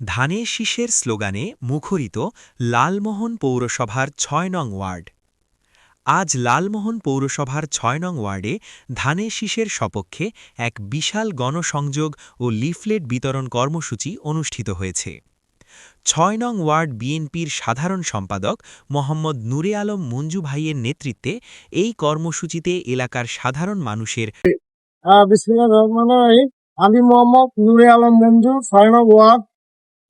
ধানের শীষের স্লোগানে মুখরিত লালমোহন পৌরসভার ৬ নং ওয়ার্ড। আজ লালমোহন পৌরসভার ৬ নং ওয়ার্ডে ধানের শীষের সপক্ষে এক বিশাল গণসংযোগ ও লিফলেট বিতরণ কর্মসূচি অনুষ্ঠিত হয়েছে। ৬ নং ওয়ার্ড বিএনপির সাধারণ সম্পাদক মোহাম্মদ নূরে আলম মঞ্জু ভাইয়ের নেতৃত্বে এই কর্মসূচিতে এলাকার সাধারণ মানুষের বিসমিল্লাহির রহমানির রহিম। আমি মোহাম্মদ নূরে আলম মঞ্জু, ৬ নং ওয়ার্ড,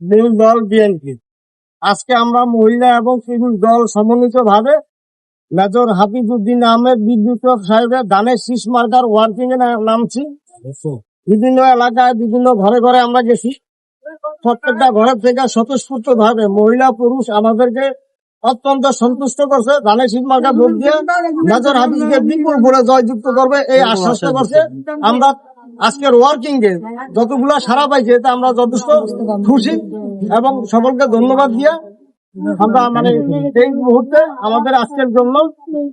মূল দল বিএনপি। আজকে আমরা মহিলা এবং পুরুষ দল সমন্বিতভাবে মেজর হাফিজউদ্দিন আহমেদ বিদ্যুৎ সাহেবের ধানের শীষ মার্কার ওয়ার্কিং এ নামছি। বিভিন্ন এলাকায় বিভিন্ন ঘরে ঘরে আমরা গেছি। প্রত্যেকটা ঘরের থেকে স্বতঃস্ফূর্ত ভাবে মহিলা পুরুষ আমাদেরকে অত্যন্ত সন্তুষ্ট করছে। ধানের শীষ মার্কা ভোট দিয়ে মেজর হাফিজকে বিপুল ভোটে জয়যুক্ত করবে এই আশ্বাস করছে। আমরা আজকের ওয়ার্কিং এ যতগুলা সারা পাইছে এতে আমরা যথেষ্ট খুশি এবং সকলকে ধন্যবাদ দিয়ে আমরা এই মুহূর্তে আমাদের আজকের জন্য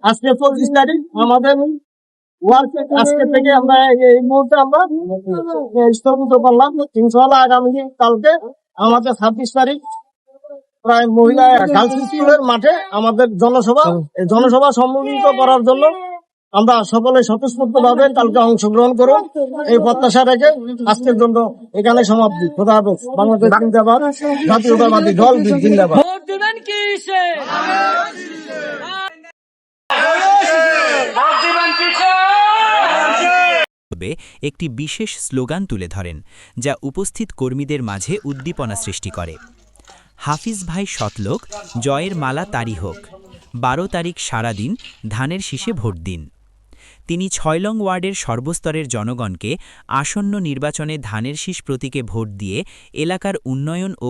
আজকে 25 তারিখ আমাদের ওয়ার্ক আজকে থেকে আমরা এই মুহূর্তে আমরা স্থগিত করলাম। ইনশাআল্লাহ আগামী কালকে আমাদের 26 তারিখ প্রায় মহিলা গার্লস স্কুলের মাঠে আমাদের জনসভা সম্মিলিত করার জন্য আমরা সকলে স্বতঃস্ফূর্ত ভাবে কালকে অংশগ্রহণ করব এই প্রত্যাশা রেখে আজকের জন্য এখানে সমাপ্তি। খোদা হাফেজ। বাংলাদেশ জিন্দাবাদ, জাতীয়তাবাদী দল জিন্দাবাদ। ভোট দিবেন কিসে? একটি বিশেষ স্লোগান তুলে ধরেন, যা উপস্থিত কর্মীদের মাঝে উদ্দীপনা সৃষ্টি করে। হাফিজ ভাই সতলোক, জয়ের মালা তারি হোক, 12 তারিখ সারাদিন ধানের শীষে ভোট দিন। তিনি ৬ নং ওয়ার্ডের সর্বস্তরের জনগণকে আসন্ন নির্বাচনে ধানের শীষ প্রতীকে ভোট দিয়ে এলাকার উন্নয়ন ও